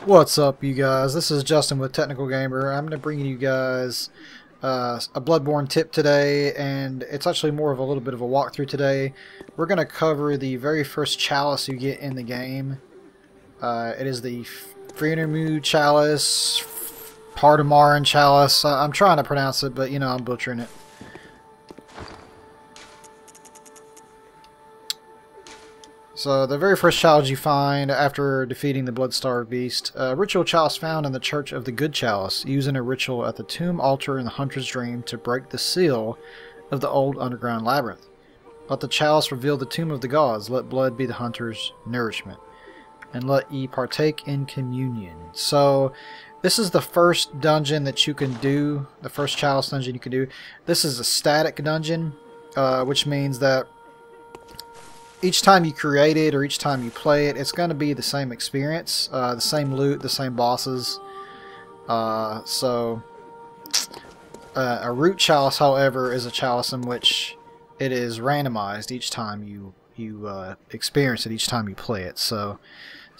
What's up, you guys? This is Justin with Technical Gamer. I'm going to bring you guys a Bloodborne tip today, and it's actually more of a little bit of a walkthrough today. We're going to cover the very first chalice you get in the game. It is the Pthumeru Chalice, Pthumeru Chalice. I'm trying to pronounce it, but you know I'm butchering it. So the very first chalice you find after defeating the blood-starved beast, a ritual chalice found in the Church of the Good Chalice, used in a ritual at the tomb altar in the Hunter's Dream to break the seal of the old underground labyrinth. Let the chalice reveal the tomb of the gods, let blood be the hunter's nourishment, and let ye partake in communion. So this is the first dungeon that you can do, the first chalice dungeon you can do. This is a static dungeon, which means that each time you create it or each time you play it, it's going to be the same experience, the same loot, the same bosses. A root chalice, however, is a chalice in which it is randomized each time you experience it, each time you play it. So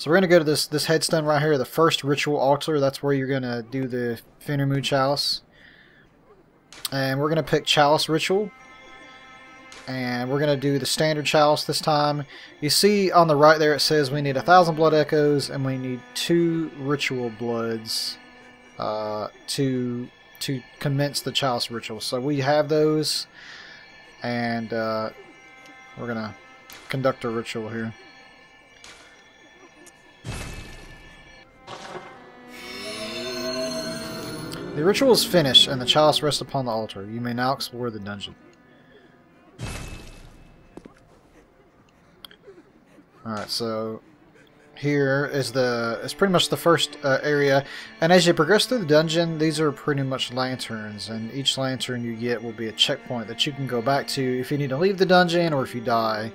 we're going to go to this headstone right here, the first ritual altar. That's where you're going to do the Pthumeru Chalice. And we're going to pick Chalice Ritual. And we're going to do the standard chalice this time. You see on the right there it says we need 1,000 blood echoes and we need 2 ritual bloods to commence the chalice ritual. So we have those, and we're going to conduct a ritual here. The ritual is finished and the chalice rests upon the altar. You may now explore the dungeon. Alright, so here is it's pretty much the first area, and as you progress through the dungeon, these are pretty much lanterns, and each lantern you get will be a checkpoint that you can go back to if you need to leave the dungeon or if you die.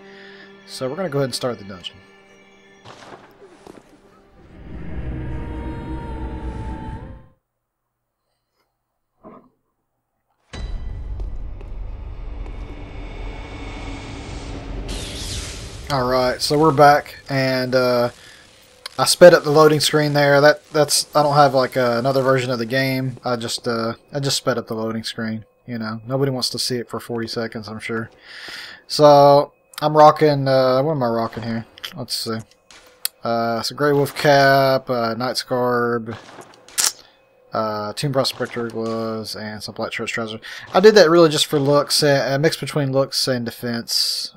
So we're going to go ahead and start the dungeon. Alright, so we're back, and I sped up the loading screen there. That's I don't have like another version of the game. I just sped up the loading screen. You know, nobody wants to see it for 40 seconds, I'm sure. So I'm rocking. What am I rocking here? Let's see. It's a Grey Wolf cap, Knight's garb, Tomb Prospector gloves, and some black church trousers. I did that really just for looks, a mix between looks and defense.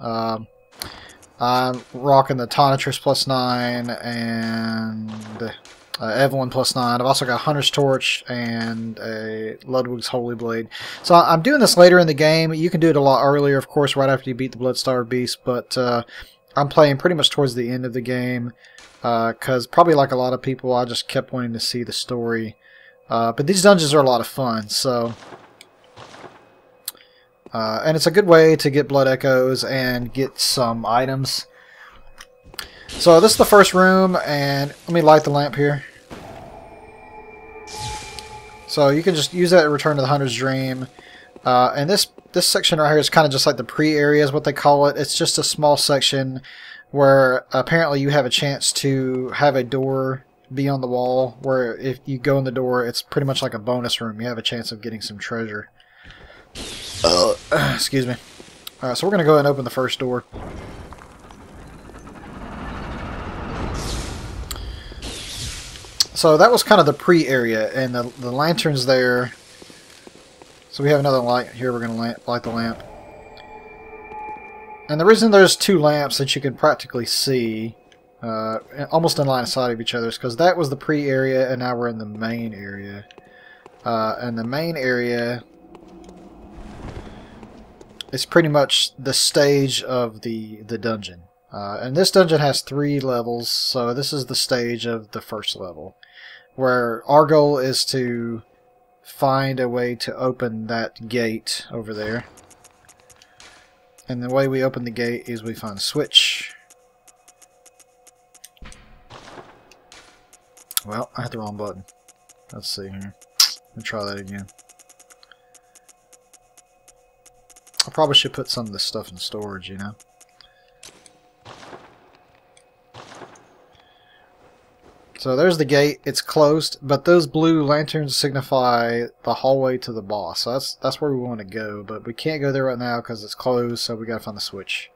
I'm rocking the Tonitrus +9 and Evelyn +9. I've also got Hunter's Torch and a Ludwig's Holy Blade. So I'm doing this later in the game. You can do it a lot earlier, of course, right after you beat the Blood-starved beast, but I'm playing pretty much towards the end of the game because probably like a lot of people, I just kept wanting to see the story. But these dungeons are a lot of fun, so... and it's a good way to get blood echoes and get some items. So this is the first room, and let me light the lamp here. So you can just use that to return to the Hunter's Dream. And this section right here is kind of just like the pre-area is what they call it. It's just a small section where apparently you have a chance to have a door be on the wall, where if you go in the door, it's pretty much like a bonus room. You have a chance of getting some treasure. Excuse me. Alright, so we're going to go ahead and open the first door. So that was kind of the pre-area, and the lantern's there. So we have another light here. We're going to light the lamp. And the reason there's 2 lamps that you can practically see, almost in line of sight of each other, is because that was the pre-area, and now we're in the main area. And the main area... it's pretty much the stage of the dungeon. And this dungeon has 3 levels, so this is the stage of the first level, where our goal is to find a way to open that gate over there. And the way we open the gate is we find a switch. Well, I hit the wrong button. Let's see here. Let me try that again. I probably should put some of this stuff in storage, you know. So there's the gate. It's closed, but those blue lanterns signify the hallway to the boss. So that's where we want to go, but we can't go there right now because it's closed, so we got to find the switch.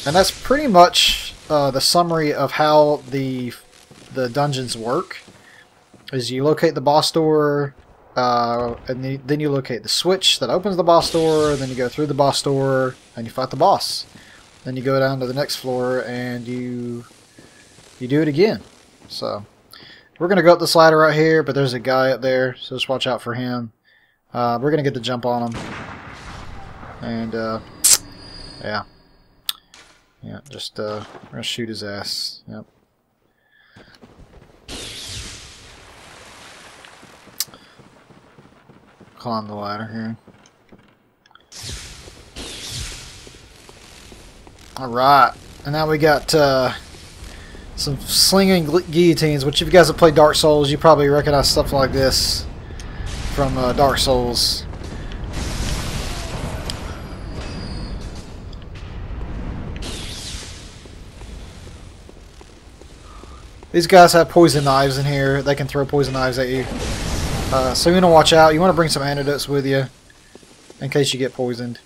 And that's pretty much the summary of how the dungeons work. Is you locate the boss door, and then you locate the switch that opens the boss door, then you go through the boss door, and you fight the boss. Then you go down to the next floor, and you do it again. So, we're going to go up this ladder right here, but there's a guy up there, so just watch out for him. We're going to get the jump on him. And, yeah. Yeah, just, we're going to shoot his ass. Yep. Climb the ladder here. Alright, and now we got, some slinging guillotines, which if you guys have played Dark Souls, you probably recognize stuff like this from Dark Souls. These guys have poison knives in here. They can throw poison knives at you. So you want to watch out. You want to bring some antidotes with you in case you get poisoned.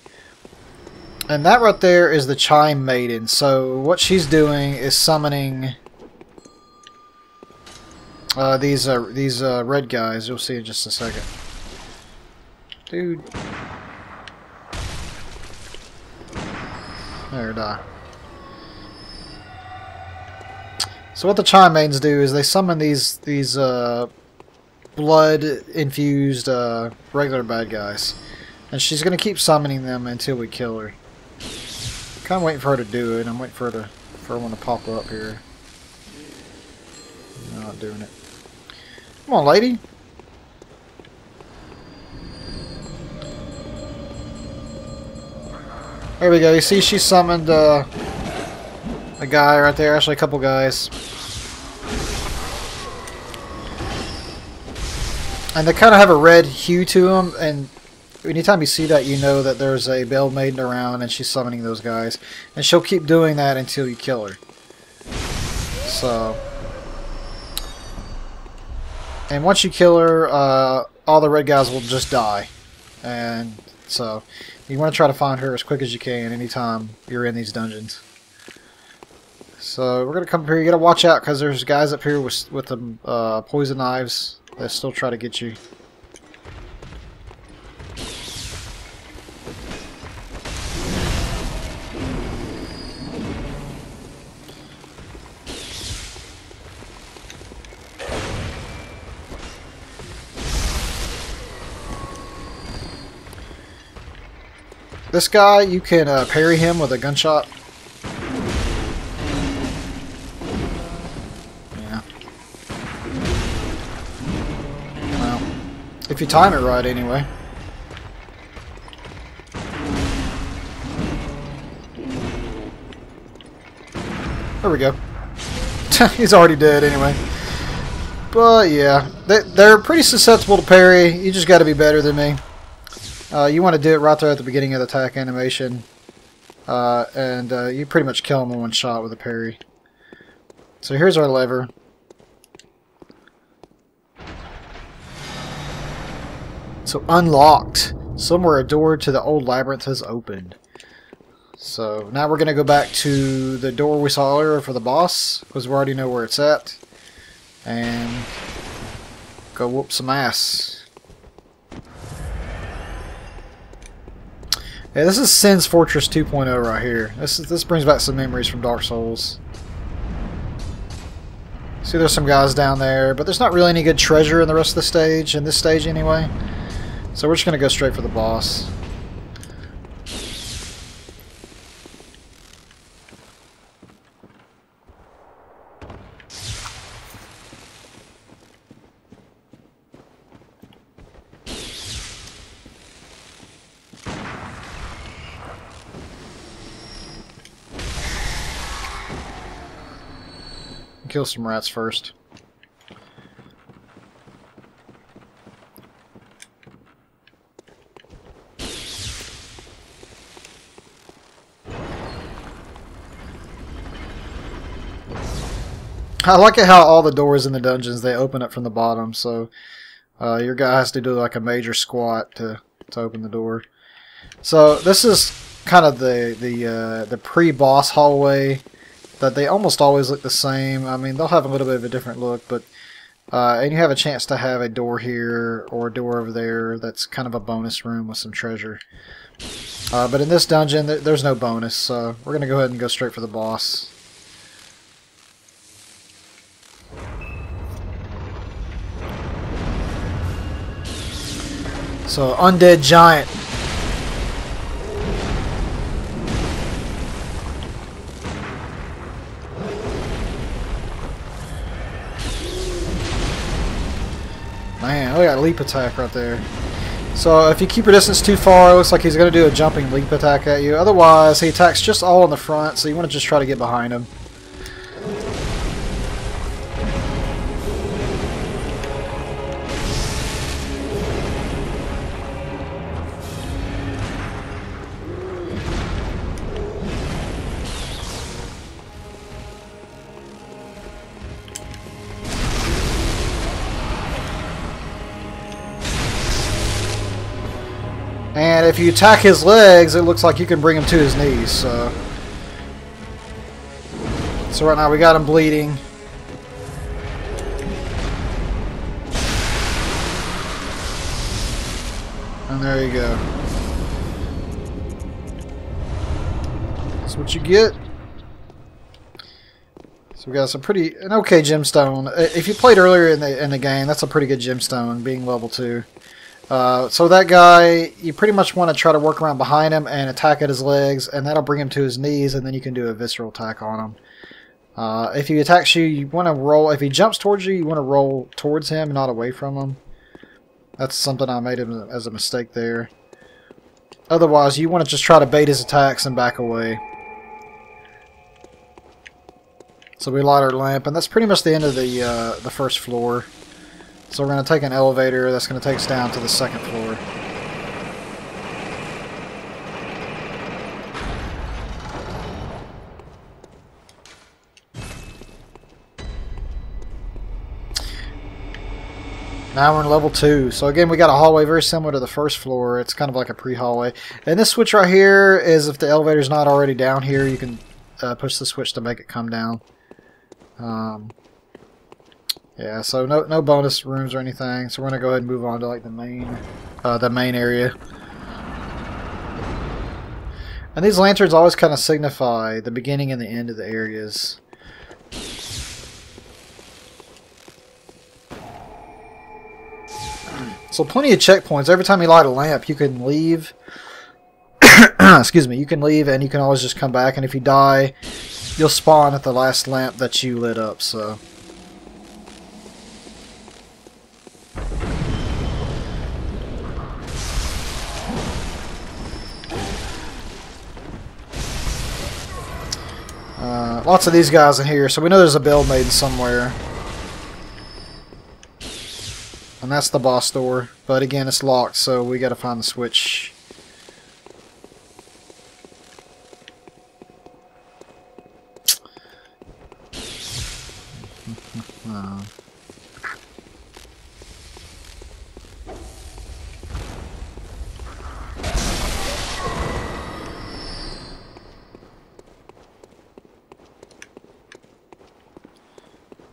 And that right there is the Chime Maiden. So what she's doing is summoning these red guys. You'll see in just a second. Dude. There, die. So what the Chime Maidens do is they summon these blood-infused regular bad guys. And she's going to keep summoning them until we kill her. Kind of waiting for her to do it. I'm waiting for one to pop up here. I'm not doing it. Come on, lady. There we go. You see, she summoned a guy right there. Actually, a couple guys. And they kind of have a red hue to them, and anytime you see that, you know that there's a Bell Maiden around and she's summoning those guys. And she'll keep doing that until you kill her. So, and once you kill her, all the red guys will just die. And so, you want to try to find her as quick as you can anytime you're in these dungeons. So, we're going to come up here. You got to watch out because there's guys up here with them poison knives that still try to get you. This guy, you can parry him with a gunshot. Yeah. Well, if you time it right, anyway. There we go. He's already dead, anyway. But yeah, they're pretty susceptible to parry. You just got to be better than me. You want to do it right there at the beginning of the attack animation. And you pretty much kill them in one shot with a parry. So here's our lever. So unlocked. Somewhere a door to the old labyrinth has opened. So now we're going to go back to the door we saw earlier for the boss, because we already know where it's at. And go whoop some ass. Yeah, this is Sin's Fortress 2.0 right here. This brings back some memories from Dark Souls. See, there's some guys down there, but there's not really any good treasure in the rest of the stage, in this stage anyway. So we're just going to go straight for the boss. Kill some rats first. I like it how all the doors in the dungeons, they open up from the bottom, so your guy has to do like a major squat to open the door. So this is kind of the pre-boss hallway that they almost always look the same. I mean, they'll have a little bit of a different look, but and you have a chance to have a door here or a door over there that's kind of a bonus room with some treasure. But in this dungeon, there's no bonus, so we're going to go ahead and go straight for the boss. So, undead giant. Man, look at that leap attack right there. So if you keep your distance too far, it looks like he's going to do a jumping leap attack at you. Otherwise, he attacks just all in the front, so you want to just try to get behind him. And if you attack his legs, it looks like you can bring him to his knees. So right now we got him bleeding. And there you go. That's what you get. So we got some an okay gemstone. If you played earlier in the game, that's a pretty good gemstone, being level 2. So that guy, you pretty much want to try to work around behind him and attack at his legs, and that'll bring him to his knees, and then you can do a visceral attack on him. If he attacks you, you want to roll. If he jumps towards you, you want to roll towards him, not away from him. That's something I made as a mistake there. Otherwise, you want to just try to bait his attacks and back away. So we light our lamp, and that's pretty much the end of the first floor. So we're going to take an elevator that's going to take us down to the second floor. Now we're in level 2. So again, we got a hallway very similar to the first floor. It's kind of like a pre-hallway. And this switch right here is if the elevator's not already down here, you can push the switch to make it come down. Yeah, so no bonus rooms or anything. So we're gonna go ahead and move on to like the main area. And these lanterns always kind of signify the beginning and the end of the areas. So plenty of checkpoints. Every time you light a lamp, you can leave. Excuse me. You can leave, and you can always just come back. And if you die, you'll spawn at the last lamp that you lit up. So. Lots of these guys in here, so we know there's a build maiden somewhere. And that's the boss door. But again, it's locked, so we gotta find the switch.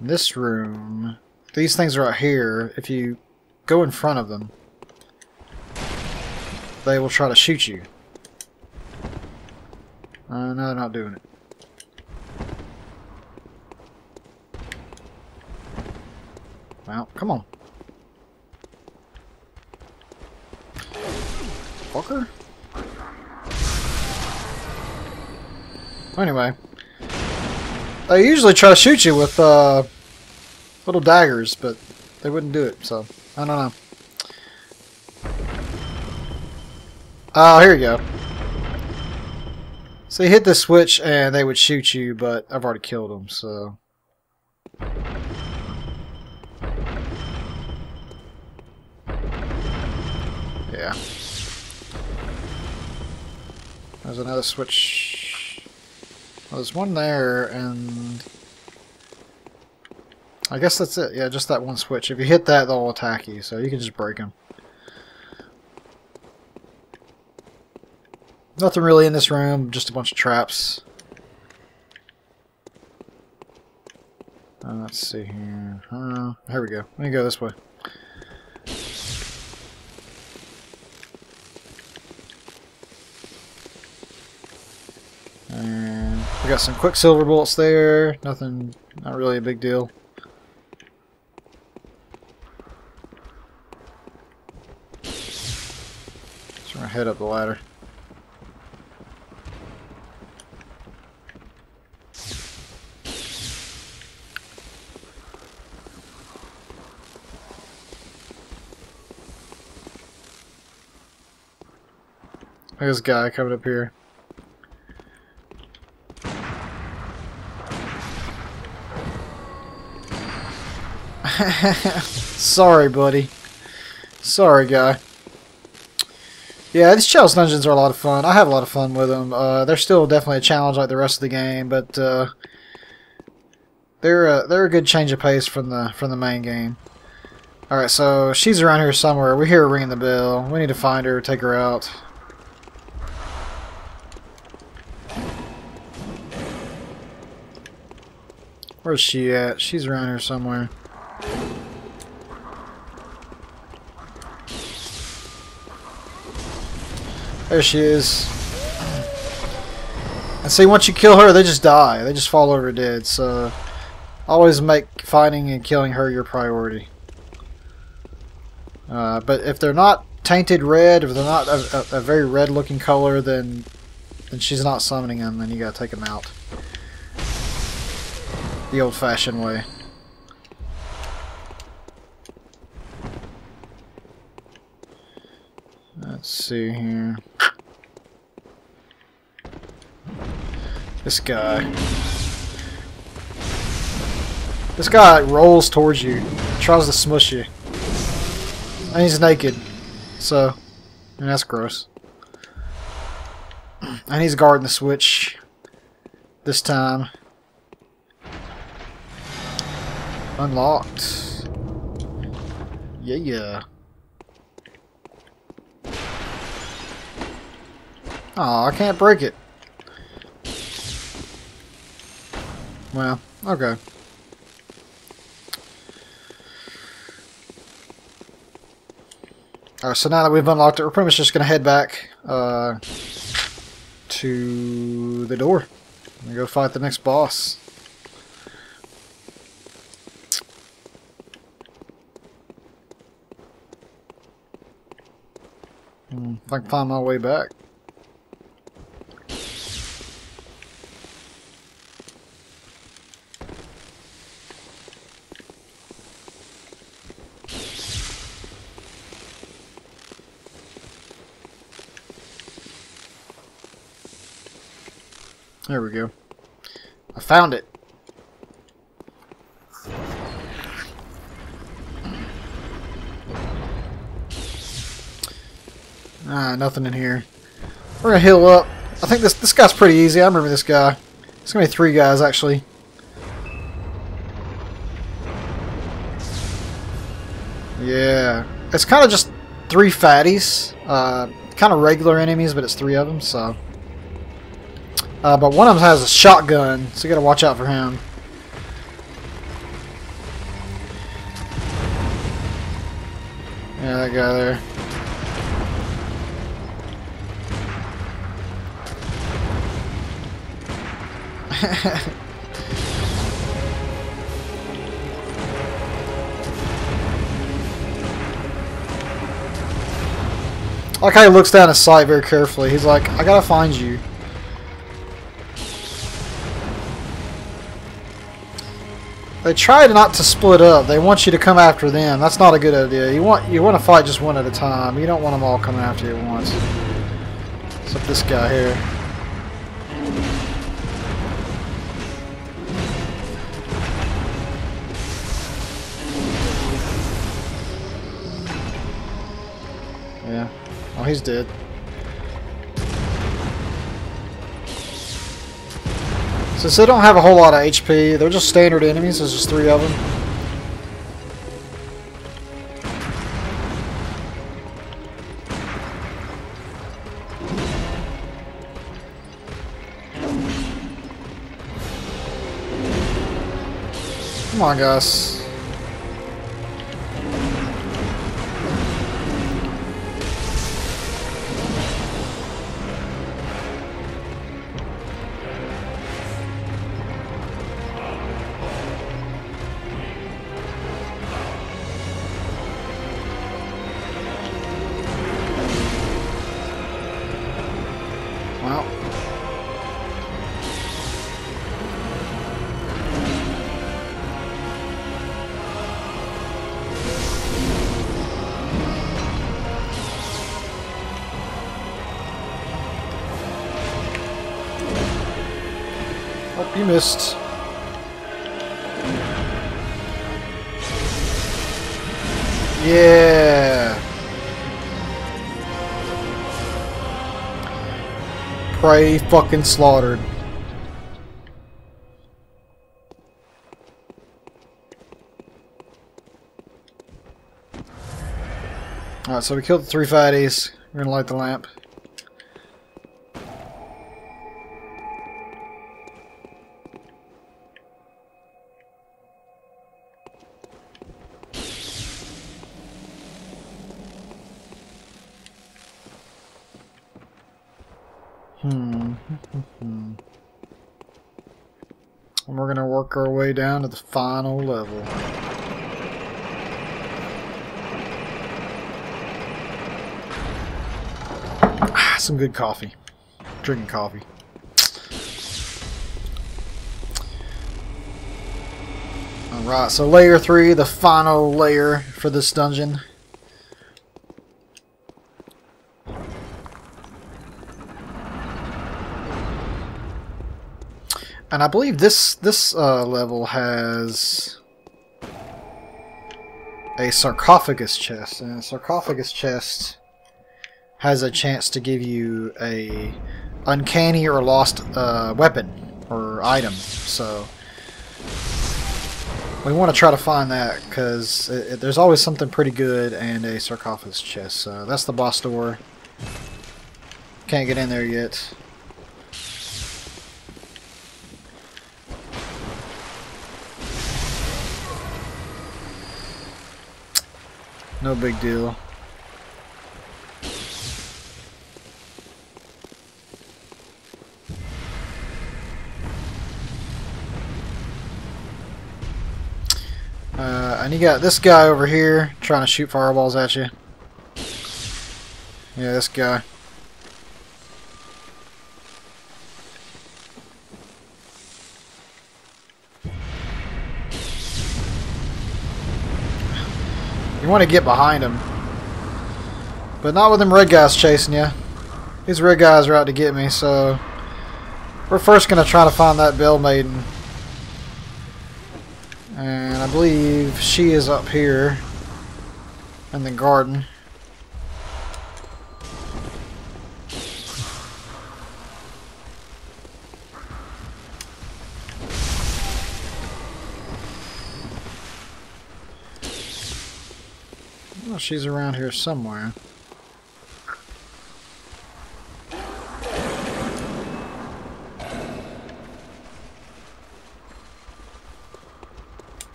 This room, these things right here, if you go in front of them, they will try to shoot you. No, they're not doing it. Well, come on. Fucker. Anyway. They usually try to shoot you with little daggers, but they wouldn't do it, so I don't know. Oh, here you go. So you hit the switch and they would shoot you, but I've already killed them, so. Yeah. There's another switch. Well, there's one there, and I guess that's it. Yeah, just that one switch. If you hit that, they'll attack you, so you can just break them. Nothing really in this room, just a bunch of traps. Let's see here. Here we go. Let me go this way. And we got some quicksilver bullets there. Nothing, not really a big deal. So we're gonna head up the ladder. There's a guy coming up here. Sorry, buddy. Sorry, guy. Yeah, these Chalice dungeons are a lot of fun. I have a lot of fun with them. They're still definitely a challenge like the rest of the game, but they're a good change of pace from the main game. All right, so she's around here somewhere. We hear her ringing the bell. We need to find her, take her out. Where's she at? She's around here somewhere. There she is. And see, once you kill her, they just die. They just fall over dead. So, always make finding and killing her your priority. But if they're not tainted red, if they're not a very red-looking color, then she's not summoning them. Then you gotta take them out the old-fashioned way. Let's see here. This guy. This guy rolls towards you, tries to smush you. And he's naked, so, and that's gross. And he's guarding the switch this time. Unlocked. Yeah. Oh, I can't break it. Well, okay. Alright, so now that we've unlocked it, we're pretty much just going to head back to the door and go fight the next boss. If I can find my way back. There we go. I found it. Nothing in here. We're gonna heal up. I think this guy's pretty easy. I remember this guy. It's gonna be 3 guys actually. Yeah, it's kind of just 3 fatties. Kind of regular enemies, but it's 3 of them. So, but one of them has a shotgun, so you gotta watch out for him. Yeah, that guy there. I like how he looks down his sight very carefully. He's like, I gotta find you. They try not to split up. They want you to come after them. That's not a good idea. You want to fight just one at a time. You don't want them all coming after you at once. Except this guy here. Yeah. Oh, he's dead. Since they don't have a whole lot of HP, they're just standard enemies. There's just 3 of them. Come on, guys. Well. Oh, you missed. Yeah. Prey fucking slaughtered. Alright, so we killed the 3 fatties. We're gonna light the lamp. And we're gonna work our way down to the final level. Ah, some good coffee. Drinking coffee. Alright, so layer 3, the final layer for this dungeon. And I believe this level has a sarcophagus chest, and a sarcophagus chest has a chance to give you a uncanny or lost weapon or item. So we want to try to find that, because there's always something pretty good and a sarcophagus chest. So that's the boss door. Can't get in there yet. No big deal. And you got this guy over here trying to shoot fireballs at you. Yeah, this guy. You want to get behind him. But not with them red guys chasing you. These red guys are out to get me, so we're first going to try to find that Bell Maiden. And I believe she is up here in the garden. Well, she's around here somewhere.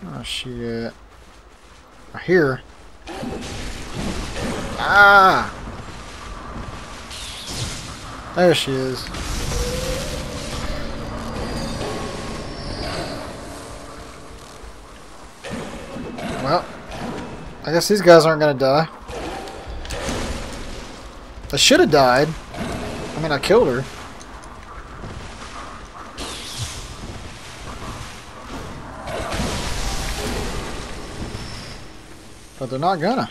Where's she at? Here. Ah! There she is. Well, I guess these guys aren't gonna die. I should have died. I mean, I killed her. But they're not gonna.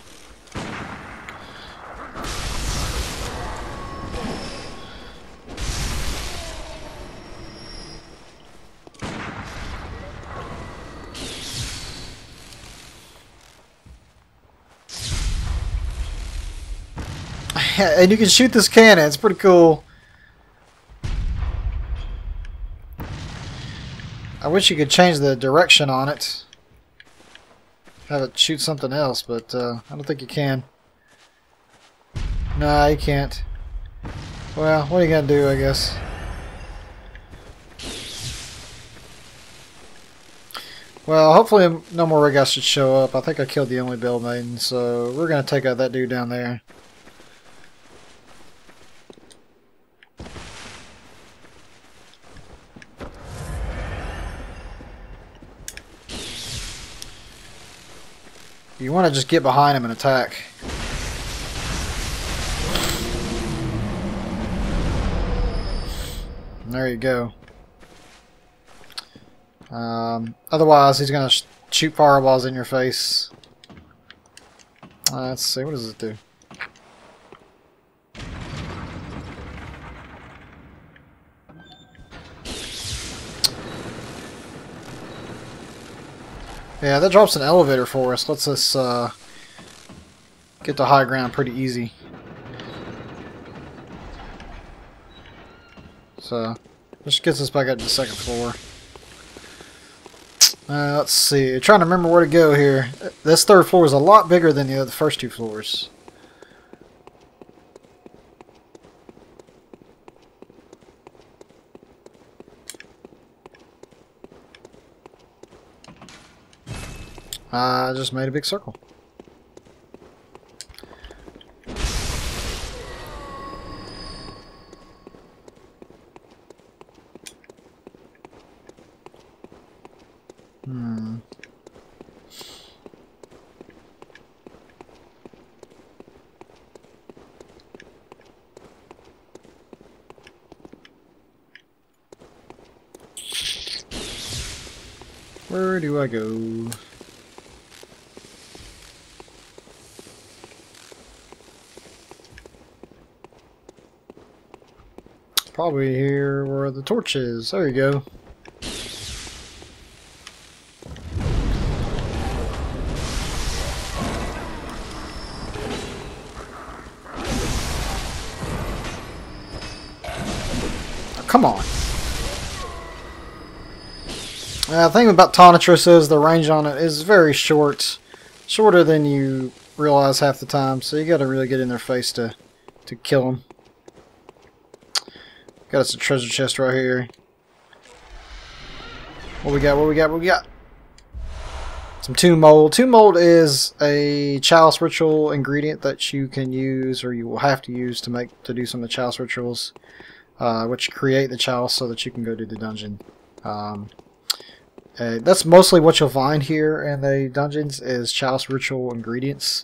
And you can shoot this cannon. It's pretty cool. I wish you could change the direction on it. Have it shoot something else, but I don't think you can. Nah, you can't. Well, what are you gonna do, I guess? Well, hopefully no more red guys should show up. I think I killed the only Bell Maiden, so we're going to take out that dude down there. You want to just get behind him and attack. There you go. Otherwise, he's going to shoot fireballs in your face. Let's see, what does it do? Yeah, that drops an elevator for us. Lets us get to high ground pretty easy. So, just gets us back up to the second floor. Let's see. I'm trying to remember where to go here. This third floor is a lot bigger than the first two floors. I just made a big circle. Where do I go? Probably here where the torch is. There you go. Oh, come on. The thing about Tonitrus is the range on it is very short. Shorter than you realize half the time, so you gotta really get in their face to kill them. Got us a treasure chest right here. What we got? What we got? What we got? Some tomb mold. Tomb mold is a chalice ritual ingredient that you can use, or you will have to use to do some of the chalice rituals, which create the chalice so that you can go do the dungeon. That's mostly what you'll find here in the dungeons is chalice ritual ingredients.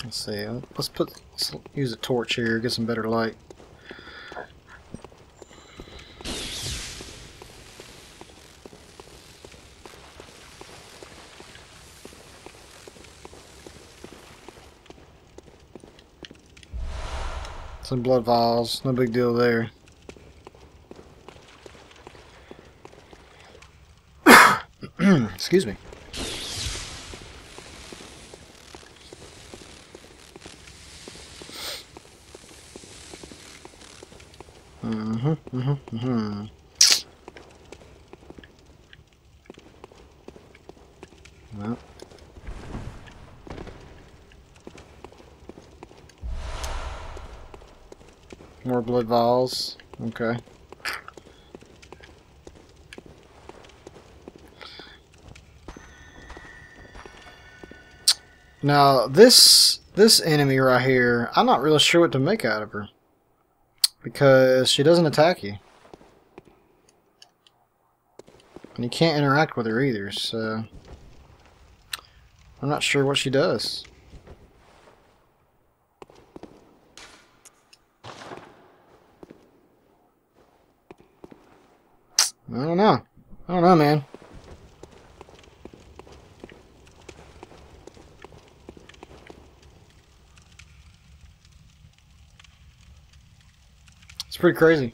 Let's see. Let's use a torch here. Get some better light. Some blood vials. No big deal there. Excuse me. Well. More blood vials. Okay. Now this enemy right here, I'm not really sure what to make out of her. Because she doesn't attack you. And you can't interact with her either, so I'm not sure what she does. I don't know. I don't know, man. It's pretty crazy.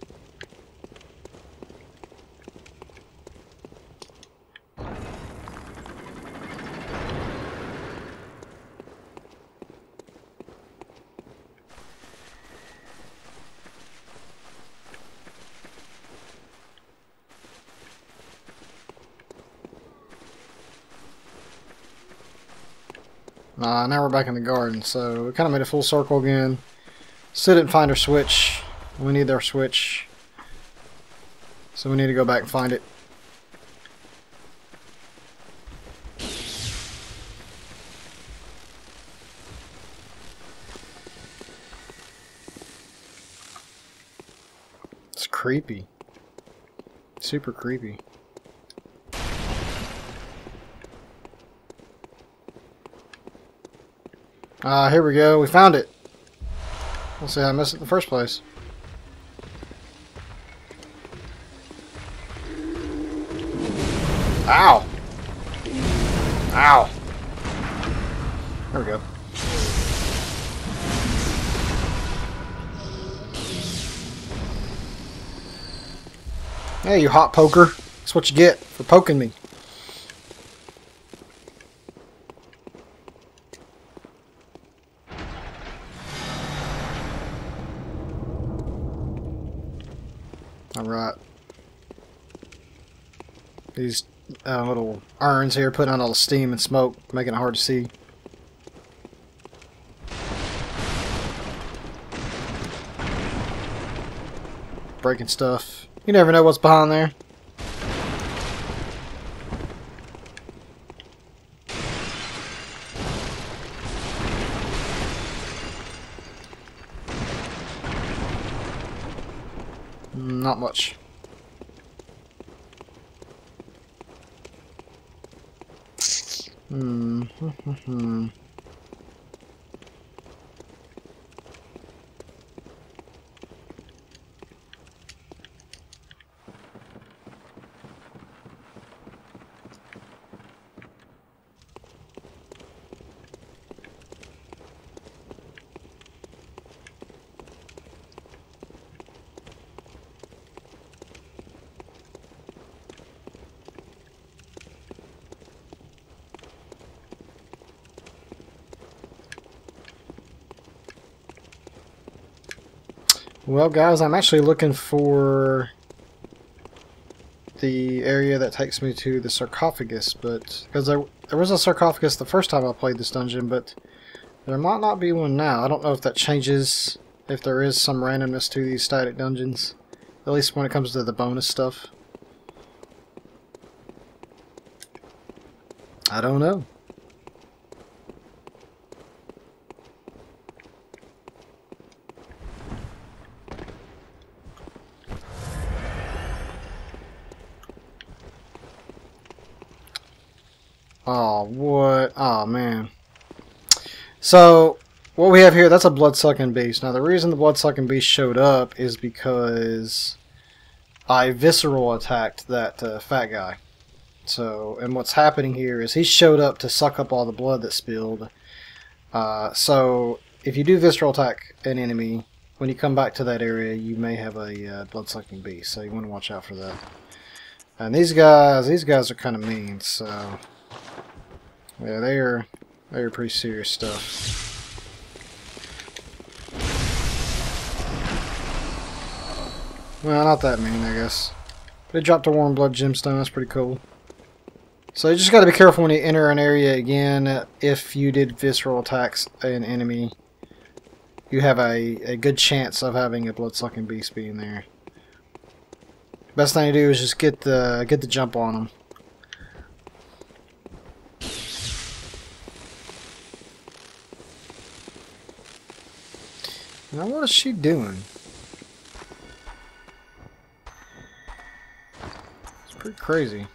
Now we're back in the garden, so we kind of made a full circle again. Still didn't find our switch. We need our switch. So we need to go back and find it. It's creepy. Super creepy. Here we go. We found it. Let's see how I missed it in the first place. Ow! Ow! There we go. Hey, you hot poker. That's what you get for poking me. Alright. These little urns here putting out all the steam and smoke, making it hard to see. Breaking stuff. You never know what's behind there. Not much. Well, guys, I'm actually looking for the area that takes me to the sarcophagus, but because there was a sarcophagus the first time I played this dungeon, but there might not be one now. I don't know if that changes, if there is some randomness to these static dungeons, at least when it comes to the bonus stuff. I don't know. Oh, what? Oh, man. So, what we have here, that's a blood-sucking beast. Now, the reason the blood-sucking beast showed up is because I visceral attacked that fat guy. So, and what's happening here is he showed up to suck up all the blood that spilled. So, if you do visceral attack an enemy, when you come back to that area, you may have a blood-sucking beast. So, you want to watch out for that. And these guys are kind of mean, so... yeah, they are pretty serious stuff. Well, not that mean, I guess. They dropped a warm blood gemstone, that's pretty cool. So you just gotta be careful when you enter an area again. If you did visceral attacks an enemy, you have a good chance of having a blood-sucking beast being there. Best thing to do is just get the jump on them. Now what is she doing? It's pretty crazy.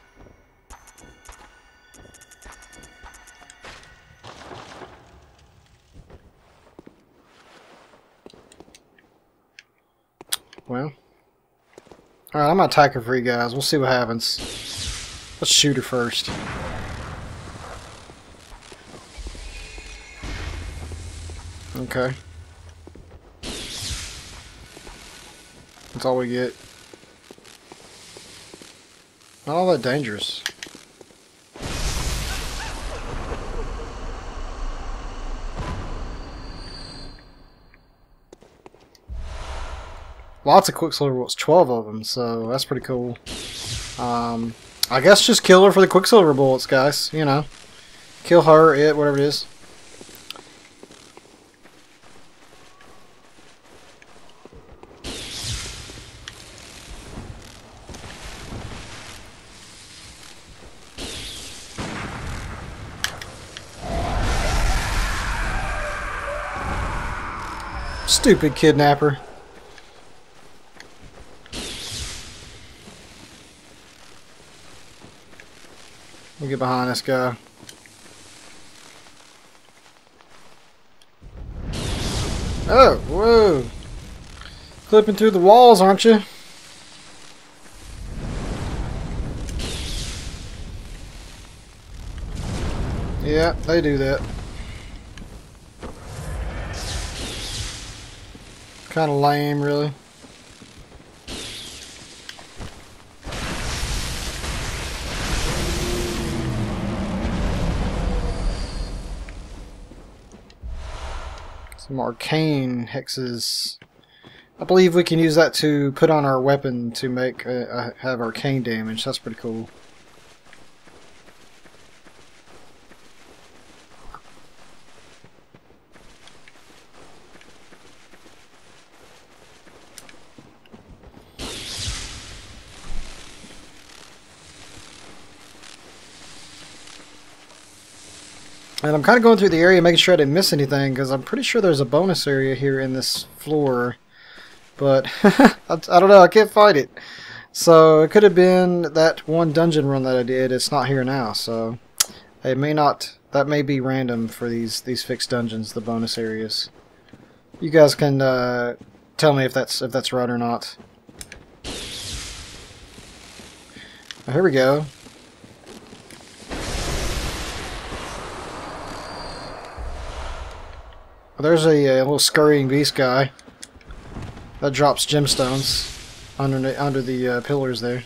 Well. Alright, I'm gonna attack her for you guys. We'll see what happens. Let's shoot her first. Okay. That's all we get. Not all that dangerous. Lots of Quicksilver bullets, 12 of them, so that's pretty cool. I guess just kill her for the Quicksilver bullets, guys. You know, kill her, it, whatever it is. Stupid kidnapper. We'll get behind this guy. Oh, whoa. Clipping through the walls, aren't you? Yeah, they do that. Kind of lame, really. Some arcane hexes. I believe we can use that to put on our weapon to make have arcane damage. That's pretty cool. And I'm kind of going through the area making sure I didn't miss anything, because I'm pretty sure there's a bonus area here in this floor. But I don't know, I can't find it. So it could have been that one dungeon run that I did. It's not here now, so it may not. That may be random for these fixed dungeons, the bonus areas. You guys can tell me if that's right or not. Oh, here we go. There's a little scurrying beast guy that drops gemstones under the pillars there.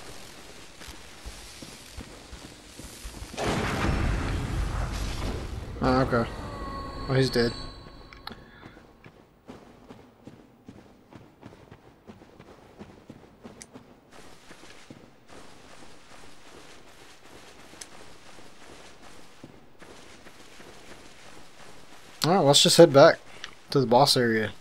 Oh, okay. Oh, he's dead. Alright, let's just head back to the boss area.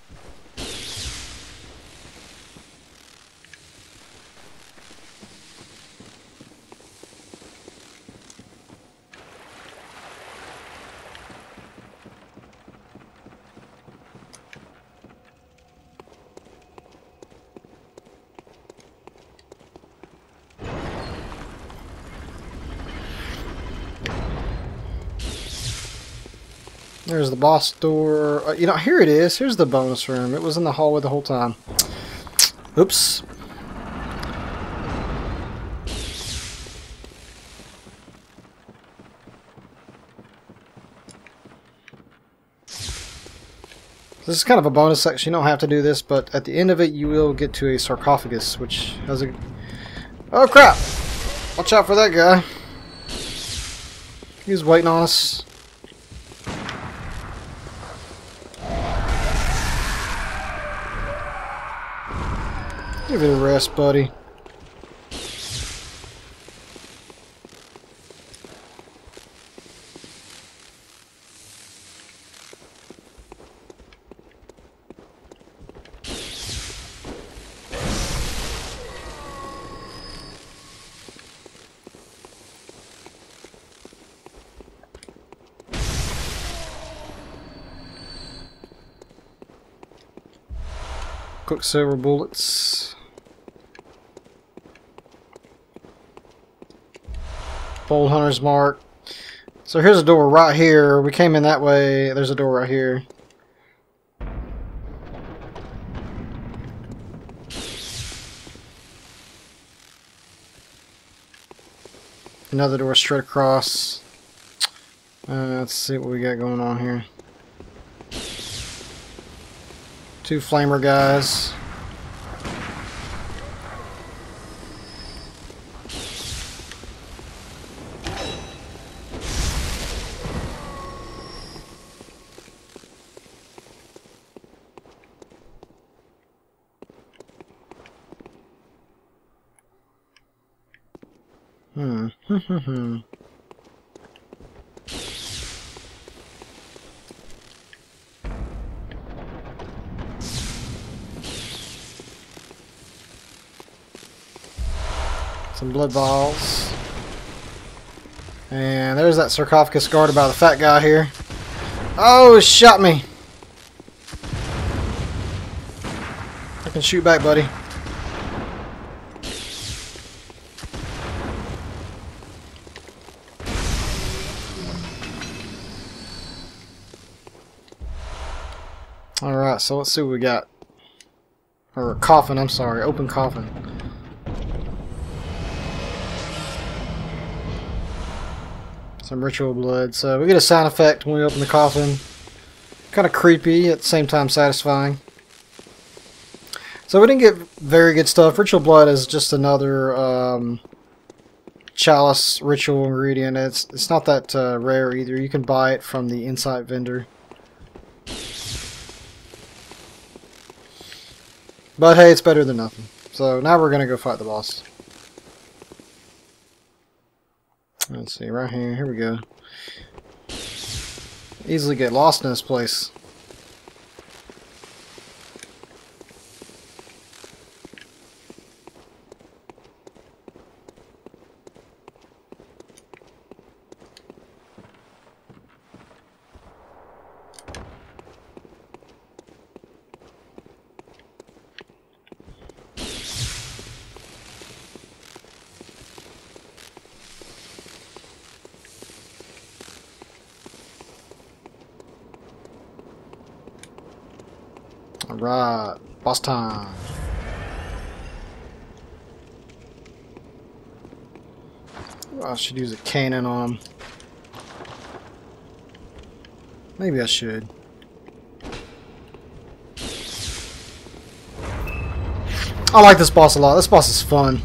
There's the boss door. You know, here it is. Here's the bonus room. It was in the hallway the whole time. Oops. This is kind of a bonus section. You don't have to do this, but at the end of it, you will get to a sarcophagus, which has a... Oh, crap! Watch out for that guy. He's waiting on us. Give it a rest, buddy. Quicksilver bullets. Bold Hunter's Mark. So here's a door right here. We came in that way. There's a door right here. Another door straight across. Let's see what we got going on here. Two flamer guys. Some blood vials. And there's that sarcophagus guarded by the fat guy here. Oh, he shot me. I can shoot back, buddy. Alright, so let's see what we got. Or coffin, I'm sorry. Open coffin. Some ritual blood. So we get a sound effect when we open the coffin. Kind of creepy, at the same time satisfying. So we didn't get very good stuff. Ritual blood is just another chalice ritual ingredient. It's not that rare either. You can buy it from the insight vendor. But hey, it's better than nothing. So now we're gonna go fight the boss. Let's see, right here. Here we go. Easily get lost in this place. Alright, boss time. I should use a cannon on him. Maybe I should. I like this boss a lot. This boss is fun.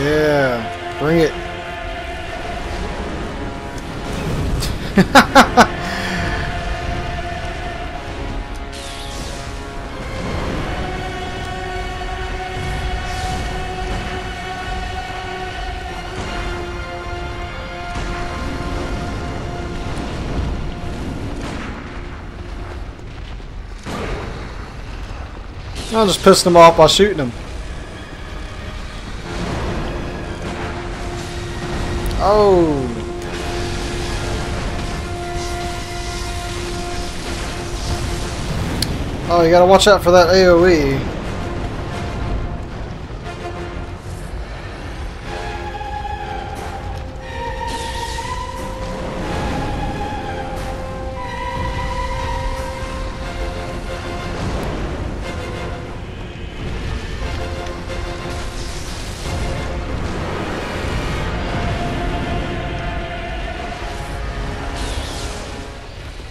Yeah, bring it. I'm just pissing them off by shooting them. Oh. Oh, you gotta watch out for that AoE.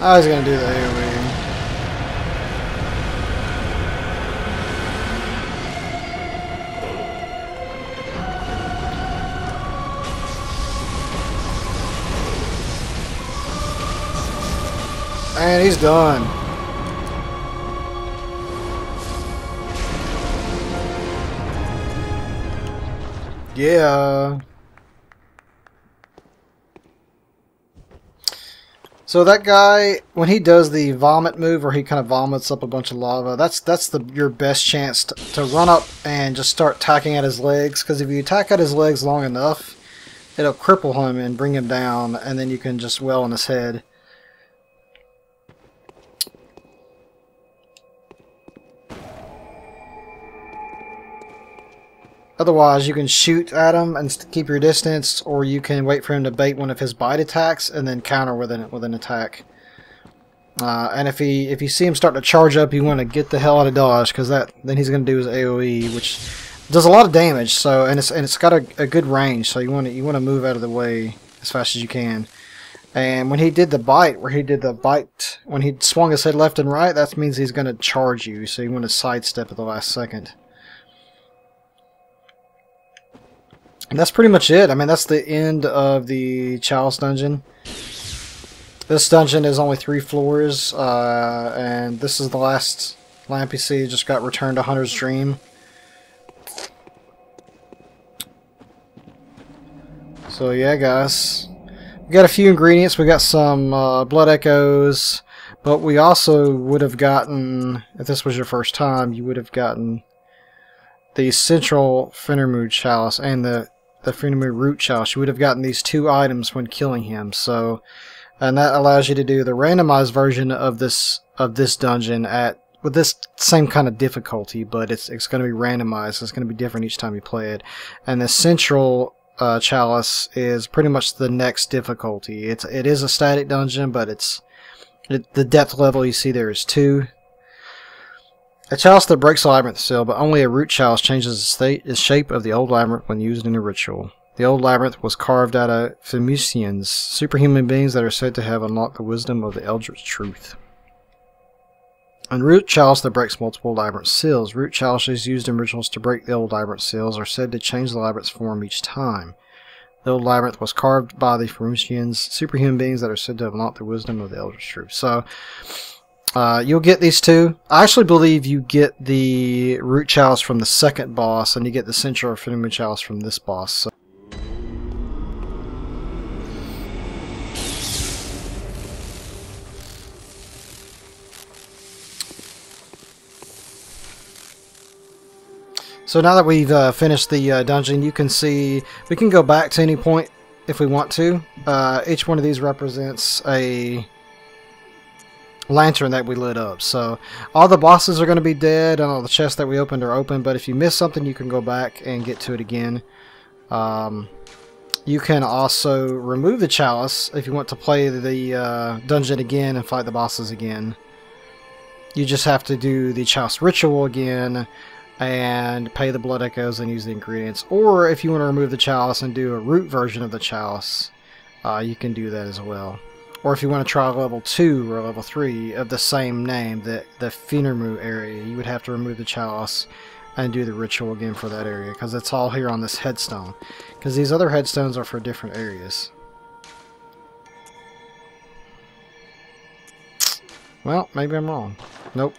I was gonna do the AoE. And he's done. Yeah. So that guy, when he does the vomit move, where he kind of vomits up a bunch of lava, that's your best chance to run up and just start attacking at his legs. Because if you attack at his legs long enough, it'll cripple him and bring him down, and then you can just well on his head. Otherwise, you can shoot at him and keep your distance, or you can wait for him to bait one of his bite attacks and then counter with an attack. And if you see him start to charge up, you want to get the hell out of dodge, because then he's going to do his AoE, which does a lot of damage. So and it's got a good range, so you want to move out of the way as fast as you can. And when he did the bite, when he swung his head left and right, that means he's going to charge you. So you want to sidestep at the last second. And that's pretty much it. I mean, that's the end of the Chalice dungeon. This dungeon is only 3 floors, and this is the last lamp you see. Just got returned to Hunter's Dream. So yeah, guys, we got a few ingredients. We got some blood echoes, but we also would have gotten, if this was your first time, you would have gotten the central Pthumeru Chalice and the the Pthumeru Chalice, you would have gotten these 2 items when killing him. So, and that allows you to do the randomized version of this dungeon with this same kind of difficulty, but it's going to be randomized. It's going to be different each time you play it. And the central chalice is pretty much the next difficulty. It is a static dungeon, but the depth level you see there is 2. A chalice that breaks a labyrinth seal, but only a root chalice changes the shape of the old labyrinth when used in a ritual. The old labyrinth was carved out of Pthumeru, superhuman beings that are said to have unlocked the wisdom of the Eldritch Truth. And root chalice that breaks multiple labyrinth seals. Root chalices used in rituals to break the old labyrinth seals are said to change the labyrinth's form each time. The old labyrinth was carved by the Pthumeru, superhuman beings that are said to have unlocked the wisdom of the Eldritch Truth. So, you'll get these 2. I actually believe you get the root chalice from the second boss, and you get the central Pthumeru Chalice from this boss. So now that we've finished the dungeon, you can see we can go back to any point if we want to. Each one of these represents a lantern that we lit up. So all the bosses are going to be dead and all the chests that we opened are open, but if you miss something you can go back and get to it again. You can also remove the chalice if you want to play the dungeon again and fight the bosses again. You just have to do the chalice ritual again and pay the blood echoes and use the ingredients. Or if you want to remove the chalice and do a root version of the chalice, you can do that as well. Or if you want to try level 2 or level 3 of the same name, the Pthumeru area, you would have to remove the chalice and do the ritual again for that area, because it's all here on this headstone. Because these other headstones are for different areas. Well, maybe I'm wrong. Nope.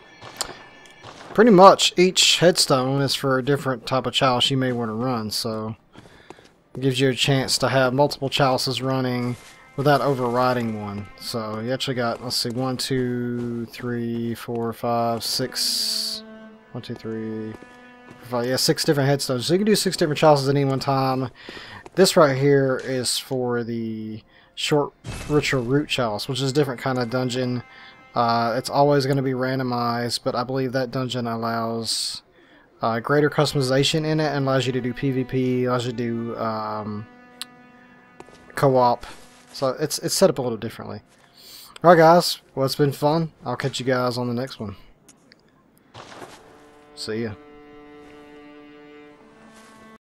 Pretty much each headstone is for a different type of chalice you may want to run, so it gives you a chance to have multiple chalices running without overriding one. So you actually got, let's see, 1, 2, 3, 4, 5, 6. 1, 2, 3, 4, 5. Yeah, 6 different headstones. So you can do 6 different chalices at any one time. This right here is for the short ritual root chalice, which is a different kind of dungeon. It's always going to be randomized, but I believe that dungeon allows greater customization in it and allows you to do PvP, allows you to do co-op. So it's set up a little differently. Alright guys, well it's been fun. I'll catch you guys on the next one. See ya.